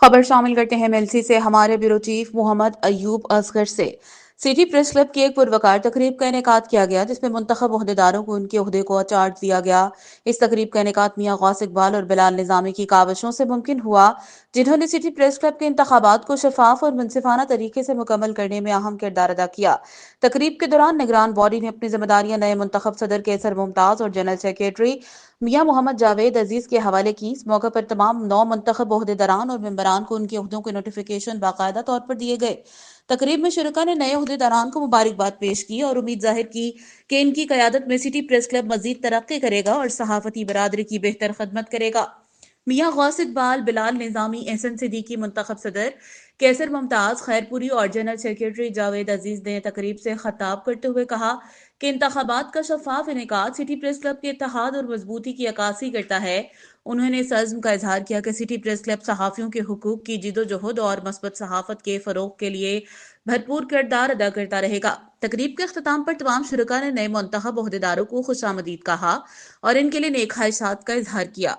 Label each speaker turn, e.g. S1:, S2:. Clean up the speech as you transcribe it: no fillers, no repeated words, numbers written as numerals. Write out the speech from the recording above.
S1: خبر شامل کرتے ہیں ملسی سے ہمارے بیورو چیف محمد ایوب اصغر سے۔ سٹی پریس کلب کی ایک پروقار تقریب کا انعقاد کیا گیا جس میں منتخب عہدیداروں کو ان کے عہدے کو چارج دیا گیا۔ اس تقریب کا انعقاد میاں غوث اقبال اور بلال نظامی کی کاوشوں سے ممکن ہوا، جنہوں نے سٹی پریس کلب کے انتخابات کو شفاف اور منصفانہ طریقے سے مکمل کرنے میں اہم کردار ادا کیا۔ تقریب کے دوران نگران باڈی نے اپنی ذمہ داریاں نئے منتخب صدر کیسر ممتاز اور جنرل سیکریٹری میاں محمد جاوید عزیز کے حوالے کی۔ اس موقع پر تمام نو منتخب عہدیداران اور ممبران کو ان کے عہدوں کے نوٹیفیکیشن باقاعدہ طور پر دیے گئے۔ تقریب میں شرکاء نے نئے عہدیداران کو مبارکباد پیش کی اور امید ظاہر کی کہ ان کی قیادت میں سٹی پریس کلب مزید ترقی کرے گا اور صحافتی برادری کی بہتر خدمت کرے گا۔ میاں غوث اقبال، بلال نظامی، احسن صدیقی منتخب صدر کیسر ممتاز خیرپوری اور جنرل سیکریٹری جاوید عزیز نے تقریب سے خطاب کرتے ہوئے کہا کہ انتخابات کا شفاف انعقاد سٹی پریس کلب کے اتحاد اور مضبوطی کی عکاسی کرتا ہے۔ انہوں نے اس عزم کا اظہار کیا کہ سٹی پریس کلب صحافیوں کے حقوق کی جدوجہد اور مثبت صحافت کے فروغ کے لیے بھرپور کردار ادا کرتا رہے گا۔ تقریب کے اختتام پر تمام شرکاء نے نئے منتخب عہدیداروں کو خوش آمدید کہا اور ان کے لیے نیک خواہشات کا اظہار کیا۔